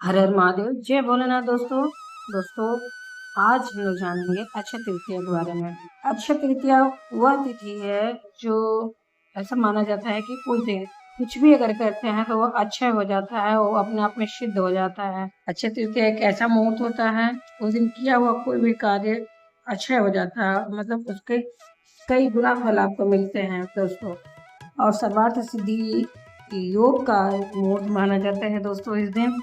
हर हर महादेव, जय भोलेनाथ। दोस्तों दोस्तों आज हम लोग जानेंगे अक्षय तृतीया के बारे में। अक्षय तृतीया वह तिथि है जो ऐसा माना जाता है कि उस दिन कुछ भी अगर करते हैं तो वह अक्षय हो जाता है, वो अपने आप में सिद्ध हो जाता है। अक्षय तृतीया एक ऐसा मुहूर्त होता है, उस दिन किया हुआ कोई भी कार्य अक्षय हो जाता है, मतलब उसके कई गुना फल आपको मिलते हैं दोस्तों। और सर्वार्थ सिद्धि योग का मुहूर्त माना जाता है दोस्तों इस दिन।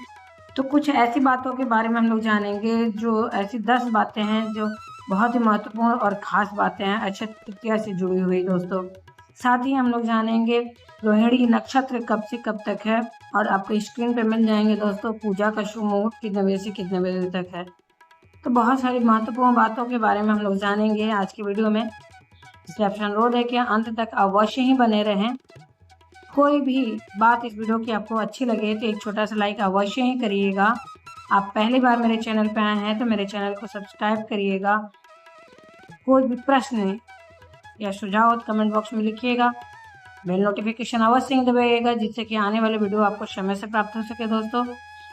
तो कुछ ऐसी बातों के बारे में हम लोग जानेंगे, जो ऐसी 10 बातें हैं जो बहुत ही महत्वपूर्ण और ख़ास बातें हैं अक्षय तृतीया से जुड़ी हुई दोस्तों। साथ ही हम लोग जानेंगे रोहिणी नक्षत्र कब से कब तक है, और आपको स्क्रीन पे मिल जाएंगे दोस्तों पूजा का शुभ मुहूर्त कितने बजे से कितने बजे तक है। तो बहुत सारी महत्वपूर्ण बातों के बारे में हम लोग जानेंगे आज की वीडियो में, इसलिए ऑप्शन रो देखिए, अंत तक अवश्य ही बने रहें। कोई भी बात इस वीडियो की आपको अच्छी लगे तो एक छोटा सा लाइक अवश्य ही करिएगा। आप पहली बार मेरे चैनल पे आए हैं तो मेरे चैनल को सब्सक्राइब करिएगा। कोई भी प्रश्न या सुझाव हो तो कमेंट बॉक्स में लिखिएगा। बेल नोटिफिकेशन अवश्य ही दबाइएगा जिससे कि आने वाले वीडियो आपको समय से प्राप्त हो सके दोस्तों।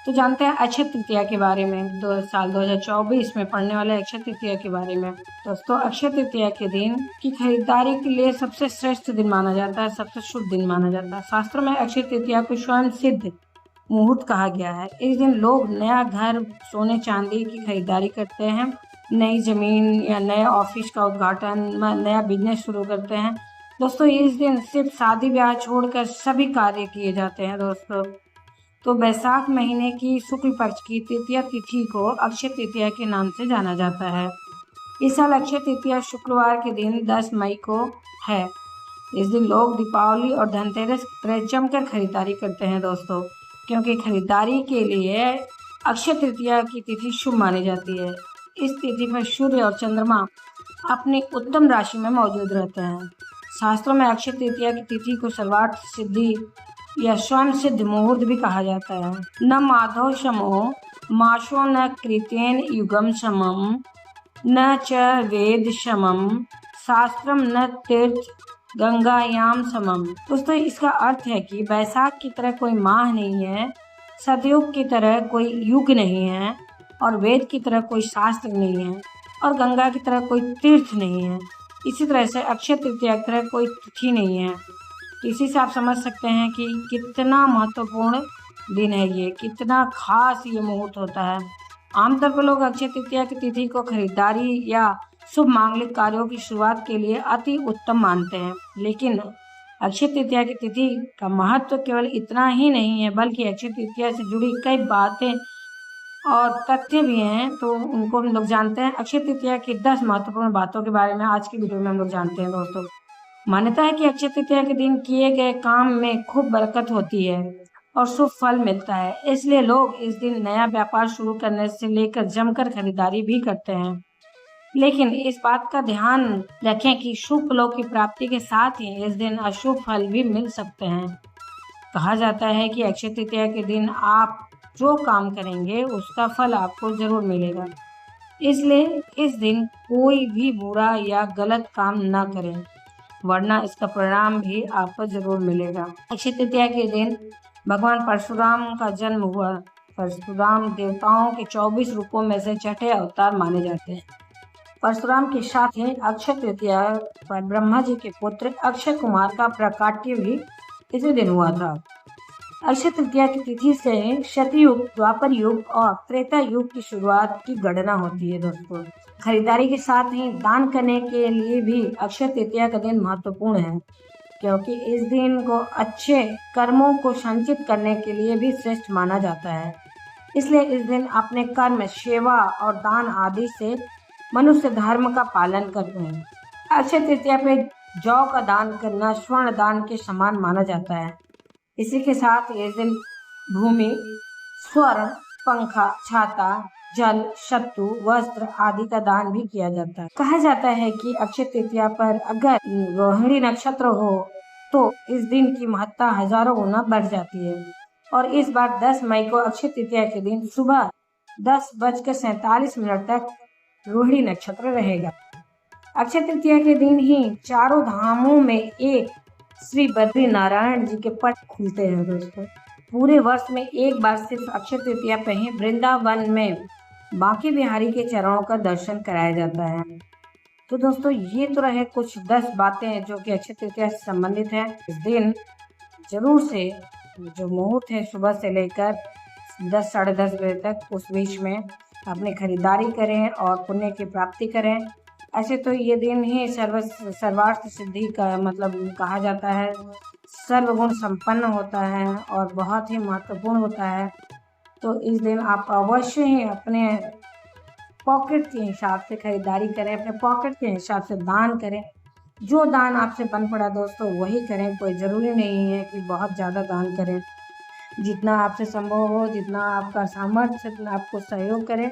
तो जानते हैं अक्षय तृतीया के बारे में, साल 2024 में पड़ने वाले अक्षय तृतीया के बारे में। दोस्तों अक्षय तृतीया के दिन की खरीदारी के लिए सबसे श्रेष्ठ दिन माना जाता है, सबसे शुभ दिन माना जाता है। शास्त्रों में अक्षय तृतीया को स्वयं सिद्ध मुहूर्त कहा गया है। इस दिन लोग नया घर, सोने चांदी की खरीदारी करते हैं, नई जमीन या नए ऑफिस का उद्घाटन, नया बिजनेस शुरू करते हैं दोस्तों। इस दिन सिर्फ शादी ब्याह छोड़कर सभी कार्य किए जाते हैं दोस्तों। तो वैशाख महीने की शुक्ल पक्ष की तृतीया तिथि को अक्षय तृतीया के नाम से जाना जाता है। इस साल अक्षय तृतीया शुक्रवार के दिन 10 मई को है। इस दिन लोग दीपावली और धनतेरस की तरह जमकर खरीदारी करते हैं दोस्तों, क्योंकि खरीदारी के लिए अक्षय तृतीया की तिथि शुभ मानी जाती है। इस तिथि पर सूर्य और चंद्रमा अपनी उत्तम राशि में मौजूद रहते हैं। शास्त्रों में अक्षय तृतीया की तिथि को सर्वार्थ सिद्धि या स्वयं सिद्ध मुहूर्त भी कहा जाता है। न माधव समो माशो न कृतेन युगम समम न च वेद समम शास्त्रम न तीर्थ गंगायाम समम। दोस्तों इसका अर्थ है कि वैशाख की तरह कोई माह नहीं है, सतयुग की तरह कोई युग नहीं है, और वेद की तरह कोई शास्त्र नहीं है, और गंगा की तरह कोई तीर्थ नहीं है। इसी तरह से अक्षय तृतीया की तरह कोई तिथि नहीं है। तो इसी से आप समझ सकते हैं कि कितना महत्वपूर्ण दिन है ये, कितना खास ये मुहूर्त होता है। आमतौर पर लोग अक्षय तृतीया की तिथि को खरीदारी या शुभ मांगलिक कार्यों की शुरुआत के लिए अति उत्तम मानते हैं, लेकिन अक्षय तृतीया की तिथि का महत्व केवल इतना ही नहीं है, बल्कि अक्षय तृतीया से जुड़ी कई बातें और तथ्य भी हैं, तो उनको हम लोग जानते हैं। अक्षय तृतीया की 10 महत्वपूर्ण बातों के बारे में आज की वीडियो में हम लोग जानते हैं दोस्तों। मान्यता है कि अक्षय तृतीया के दिन किए गए काम में खूब बरकत होती है और शुभ फल मिलता है, इसलिए लोग इस दिन नया व्यापार शुरू करने से लेकर जमकर खरीदारी भी करते हैं। लेकिन इस बात का ध्यान रखें कि शुभ फलों की प्राप्ति के साथ ही इस दिन अशुभ फल भी मिल सकते हैं। कहा जाता है कि अक्षय तृतीया के दिन आप जो काम करेंगे उसका फल आपको जरूर मिलेगा, इसलिए इस दिन कोई भी बुरा या गलत काम न करें, वरना इसका परिणाम भी आपको जरूर मिलेगा। अक्षय तृतीया के दिन भगवान परशुराम का जन्म हुआ। परशुराम देवताओं के 24 रूपों में से छठे अवतार माने जाते हैं। परशुराम के साथ ही अक्षय तृतीया पर ब्रह्मा जी के पुत्र अक्षय कुमार का प्राकट्य भी इसी दिन हुआ था। अक्षय तृतीया की तिथि से सतयुग, द्वापर युग और त्रेता युग की शुरुआत की गणना होती है दोस्तों। खरीदारी के साथ ही दान करने के लिए भी अक्षय तृतीया का दिन महत्वपूर्ण है, क्योंकि इस दिन को अच्छे कर्मों को संचित करने के लिए भी श्रेष्ठ माना जाता है। इसलिए इस दिन अपने कर्म, सेवा और दान आदि से मनुष्य धर्म का पालन करते हैं। अक्षय तृतीया पे जौ का दान करना स्वर्ण दान के समान माना जाता है। इसी के साथ इस दिन भूमि, स्वर्ण, पंखा, छाता, जल, शत्रु, वस्त्र आदि का दान भी किया जाता है। कहा जाता है कि अक्षय तृतीया पर अगर रोहिणी नक्षत्र हो तो इस दिन की महत्ता हजारों गुना बढ़ जाती है। और इस बार 10 मई को अक्षय तृतीया के दिन सुबह 10:47 तक रोहिणी नक्षत्र रहेगा। अक्षय तृतीया के दिन ही चारों धामों में एक श्री बद्री नारायण जी के पट खुलते हैं दोस्तों। पूरे वर्ष में एक बार सिर्फ अक्षय तृतीया पे ही वृंदावन में बांके बिहारी के चरणों का दर्शन कराया जाता है। तो दोस्तों ये तो रहे कुछ 10 बातें जो कि अक्षय तृतीया से संबंधित है। इस दिन जरूर से जो मुहूर्त है सुबह से लेकर 10 साढ़े 10 बजे तक, उस बीच में अपनी खरीदारी करें और पुण्य की प्राप्ति करें। ऐसे तो ये दिन ही सर्वार्थ सिद्धि का मतलब कहा जाता है, सर्वगुण संपन्न होता है और बहुत ही महत्वपूर्ण होता है। तो इस दिन आप अवश्य ही अपने पॉकेट के हिसाब से खरीदारी करें, अपने पॉकेट के हिसाब से दान करें। जो दान आपसे बन पड़ा दोस्तों वही करें, कोई ज़रूरी नहीं है कि बहुत ज़्यादा दान करें। जितना आपसे संभव हो, जितना आपका सामर्थ्य, जितना आपको सहयोग करें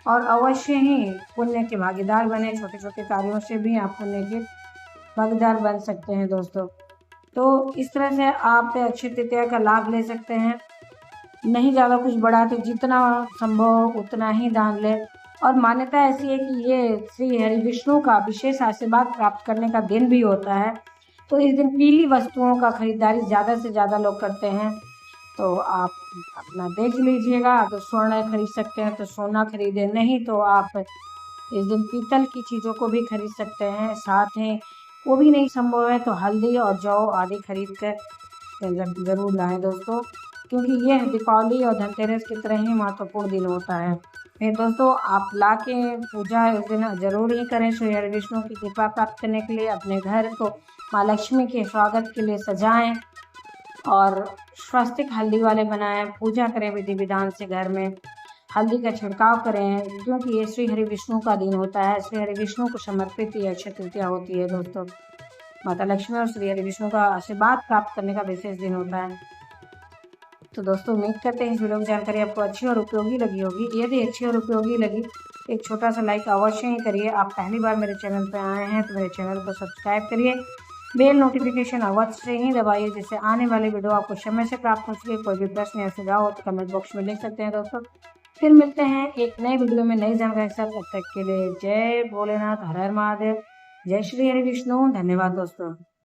और अवश्य ही पुण्य के भागीदार बने। छोटे छोटे कार्यों से भी आप पुण्य के भागीदार बन सकते हैं दोस्तों। तो इस तरह से आप अक्षय तृतीया का लाभ ले सकते हैं। नहीं ज़्यादा कुछ बड़ा तो जितना संभव उतना ही दान लें। और मान्यता ऐसी है कि ये श्री हरि विष्णु का विशेष आशीर्वाद प्राप्त करने का दिन भी होता है। तो इस दिन पीली वस्तुओं का खरीदारी ज़्यादा से ज़्यादा लोग करते हैं। तो आप अपना देख लीजिएगा, अगर स्वर्ण खरीद सकते हैं तो सोना खरीदें, नहीं तो आप इस दिन पीतल की चीज़ों को भी खरीद सकते हैं। साथ ही वो भी नहीं संभव है तो हल्दी और जौ आदि खरीद कर ज़रूर लाएं दोस्तों, क्योंकि यह दीपावली और धनतेरस की तरह ही महत्वपूर्ण दिन होता है। फिर दोस्तों आप ला के पूजा इस दिन ज़रूर ही करें। श्री हरि विष्णु की कृपा प्राप्त करने के लिए अपने घर को माँ लक्ष्मी के स्वागत के लिए सजाएं और स्वस्तिक हल्दी वाले बनाएं। पूजा करें विधि विधान से, घर में हल्दी का छिड़काव करें, क्योंकि ये श्री हरि विष्णु का दिन होता है। श्री हरि विष्णु को समर्पित ये अक्षय तृतीया होती है दोस्तों। माता लक्ष्मी और श्री हरि विष्णु का आशीर्वाद प्राप्त करने का विशेष दिन होता है। तो दोस्तों उम्मीद करते हैं इस वीडियो की जानकारी आपको अच्छी और उपयोगी लगी होगी। यदि अच्छी और उपयोगी लगी एक छोटा सा लाइक अवश्य ही करिए। आप पहली बार मेरे चैनल पर आए हैं तो मेरे चैनल को सब्सक्राइब करिए, बेल नोटिफिकेशन अवश्य ही दबाइए, जिससे आने वाली वीडियो आपको समय से प्राप्त हो सके। कोई भी प्रश्न या सुझाव हो तो कमेंट बॉक्स में लिख सकते हैं दोस्तों। फिर मिलते हैं एक नए वीडियो में नई जानकारी के साथ। तब तक के लिए जय भोलेनाथ, हर हर महादेव, जय श्री हरि विष्णु। धन्यवाद दोस्तों।